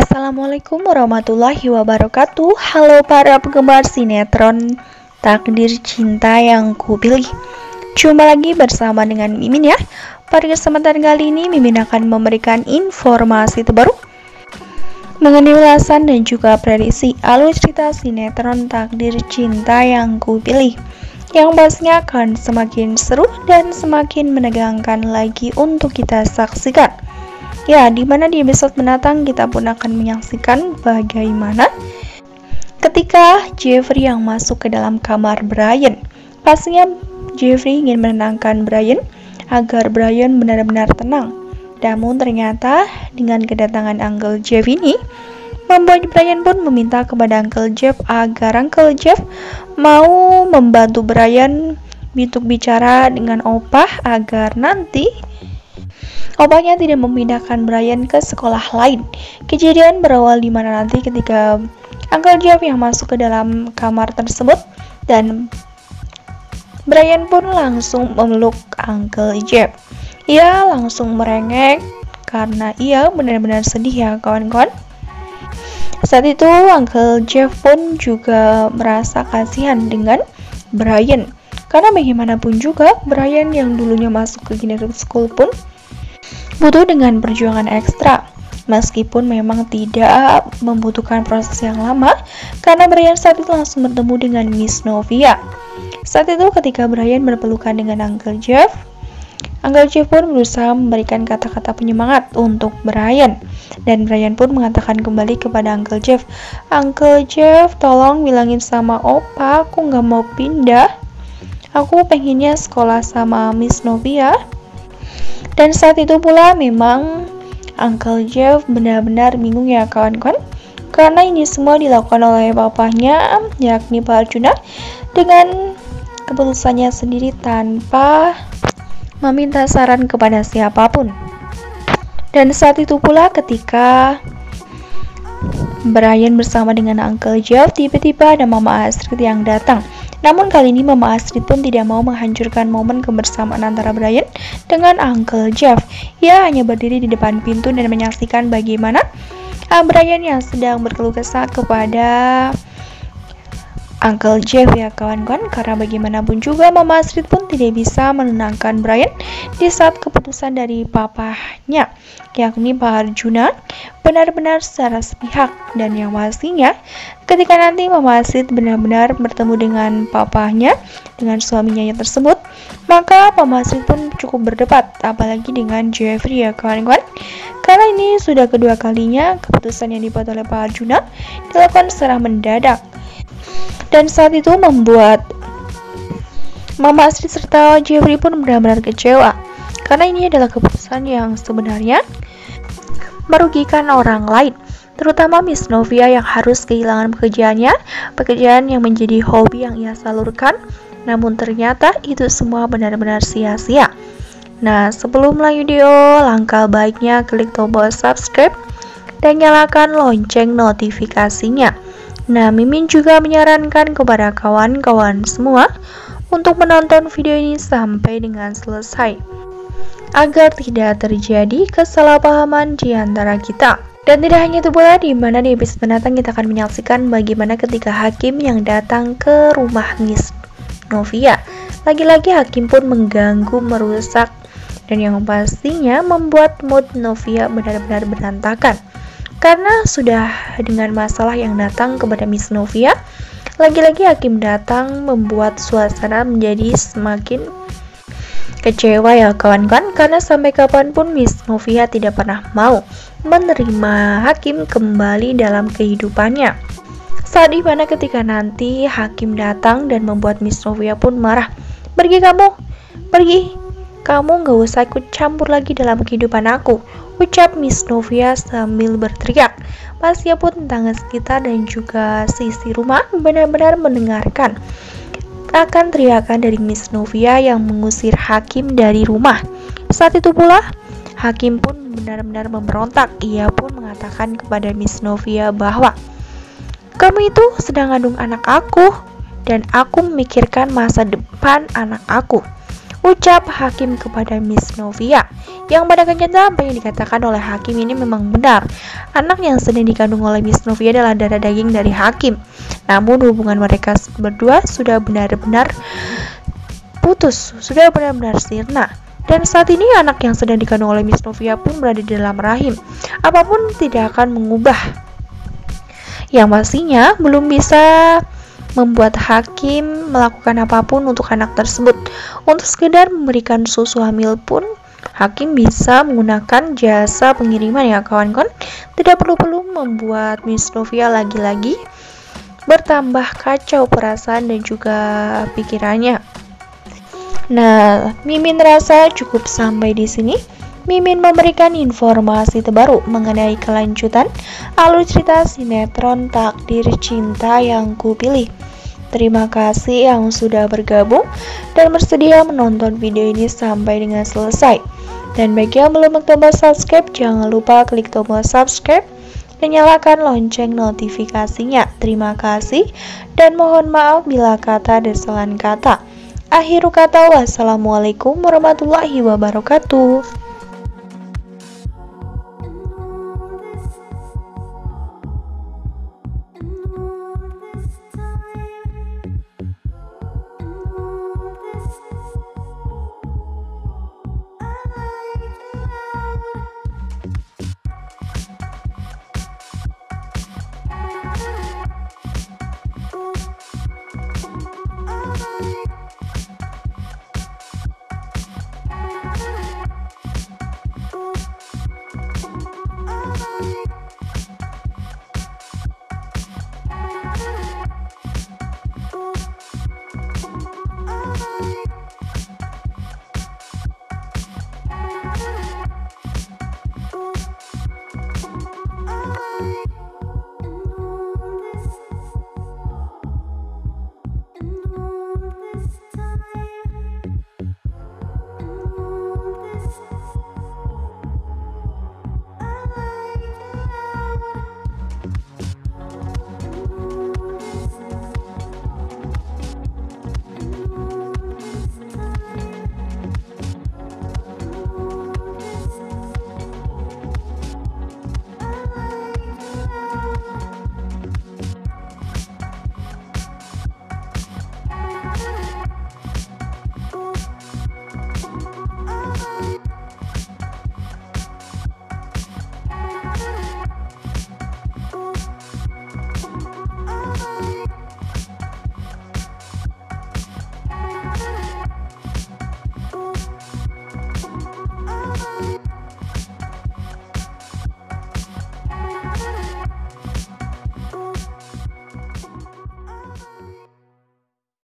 Assalamualaikum warahmatullahi wabarakatuh. Halo para penggemar sinetron Takdir Cinta yang kupilih. Jumpa lagi bersama dengan Mimin ya. Pada kesempatan kali ini Mimin akan memberikan informasi terbaru mengenai ulasan dan juga prediksi alur cerita sinetron Takdir Cinta yang kupilih, yang pastinya akan semakin seru dan semakin menegangkan lagi untuk kita saksikan. Ya, dimana di episode mendatang kita pun akan menyaksikan bagaimana ketika Jeffrey yang masuk ke dalam kamar Brian. Pastinya Jeffrey ingin menenangkan Brian agar Brian benar-benar tenang. Namun ternyata dengan kedatangan Uncle Jeff ini membuat Brian pun meminta kepada Uncle Jeff agar Uncle Jeff mau membantu Brian untuk bicara dengan opah agar nanti opahnya tidak memindahkan Brian ke sekolah lain. Kejadian berawal di mana nanti ketika Uncle Jeff yang masuk ke dalam kamar tersebut dan Brian pun langsung memeluk Uncle Jeff. Ia langsung merengek karena ia benar-benar sedih ya kawan-kawan. Saat itu Uncle Jeff pun juga merasa kasihan dengan Brian, karena bagaimanapun juga Brian yang dulunya masuk ke General School pun butuh dengan perjuangan ekstra, meskipun memang tidak membutuhkan proses yang lama, karena Brian saat itu langsung bertemu dengan Miss Novia. Saat itu ketika Brian berpelukan dengan Uncle Jeff pun berusaha memberikan kata-kata penyemangat untuk Brian, dan Brian pun mengatakan kembali kepada Uncle Jeff, "Uncle Jeff, tolong bilangin sama Opa, aku nggak mau pindah, aku pengennya sekolah sama Miss Novia." Dan saat itu pula memang Uncle Jeff benar-benar bingung ya kawan-kawan, karena ini semua dilakukan oleh papahnya, yakni Pak Arjuna, dengan keputusannya sendiri tanpa meminta saran kepada siapapun. Dan saat itu pula ketika Brian bersama dengan Uncle Jeff, tiba-tiba ada Mama Astrid yang datang. Namun kali ini Mama Astrid pun tidak mau menghancurkan momen kebersamaan antara Brian dengan Uncle Jeff. Ia hanya berdiri di depan pintu dan menyaksikan bagaimana Brian yang sedang berkeluh kesah kepada Uncle Jeff ya kawan-kawan, karena bagaimanapun juga Mama Astrid pun tidak bisa menenangkan Brian di saat keputusan dari papahnya, yakni Pak Arjuna, benar-benar secara sepihak. Dan yang pastinya ketika nanti Mama Astrid benar-benar bertemu dengan papahnya, dengan suaminya yang tersebut, maka Mama Astrid pun cukup berdebat, apalagi dengan Jeffrey ya kawan-kawan, karena ini sudah kedua kalinya keputusan yang dibuat oleh Pak Arjuna dilakukan secara mendadak. Dan saat itu membuat Mama Astrid serta Jeffrey pun benar-benar kecewa, karena ini adalah keputusan yang sebenarnya merugikan orang lain, terutama Miss Novia yang harus kehilangan pekerjaannya, pekerjaan yang menjadi hobi yang ia salurkan. Namun ternyata itu semua benar-benar sia-sia. Nah, sebelum lanjut video, langkah baiknya klik tombol subscribe dan nyalakan lonceng notifikasinya. Nah, Mimin juga menyarankan kepada kawan-kawan semua untuk menonton video ini sampai dengan selesai, agar tidak terjadi kesalahpahaman di antara kita. Dan tidak hanya itu pula, di mana di episode mendatang kita akan menyaksikan bagaimana ketika hakim yang datang ke rumah Miss Novia. Lagi-lagi hakim pun mengganggu, merusak, dan yang pastinya membuat mood Novia benar-benar berantakan. Karena sudah dengan masalah yang datang kepada Miss Novia, lagi-lagi hakim datang membuat suasana menjadi semakin kecewa ya kawan-kawan, karena sampai kapanpun Miss Novia tidak pernah mau menerima hakim kembali dalam kehidupannya. Saat dimana ketika nanti hakim datang dan membuat Miss Novia pun marah, "Pergi kamu, pergi, kamu gak usah ikut campur lagi dalam kehidupan aku," ucap Miss Novia sambil berteriak. Pasnya pun tetangga sekitar dan juga sisi rumah benar-benar mendengarkan akan teriakan dari Miss Novia yang mengusir hakim dari rumah. Saat itu pula hakim pun benar-benar memberontak. Ia pun mengatakan kepada Miss Novia bahwa, "Kamu itu sedang ngandung anak aku, dan aku memikirkan masa depan anak aku. Ucap hakim kepada Miss Novia, yang pada kenyataan apa yang dikatakan oleh hakim ini memang benar. Anak yang sedang dikandung oleh Miss Novia adalah darah daging dari hakim. Namun hubungan mereka berdua sudah benar-benar putus, sudah benar-benar sirna. Dan saat ini anak yang sedang dikandung oleh Miss Novia pun berada di dalam rahim. Apapun tidak akan mengubah. Yang pastinya belum bisa membuat hakim melakukan apapun untuk anak tersebut. Untuk sekedar memberikan susu hamil pun hakim bisa menggunakan jasa pengiriman ya kawan-kawan. Tidak perlu membuat Miss Novia lagi-lagi bertambah kacau perasaan dan juga pikirannya. Nah, Mimin rasa cukup sampai di sini. Mimin memberikan informasi terbaru mengenai kelanjutan alur cerita sinetron Takdir Cinta Yang Kupilih. Terima kasih yang sudah bergabung dan bersedia menonton video ini sampai dengan selesai. Dan bagi yang belum tombol subscribe, jangan lupa klik tombol subscribe dan nyalakan lonceng notifikasinya. Terima kasih dan mohon maaf bila kata dan kesalahan kata. Akhirul kata, wassalamualaikum warahmatullahi wabarakatuh.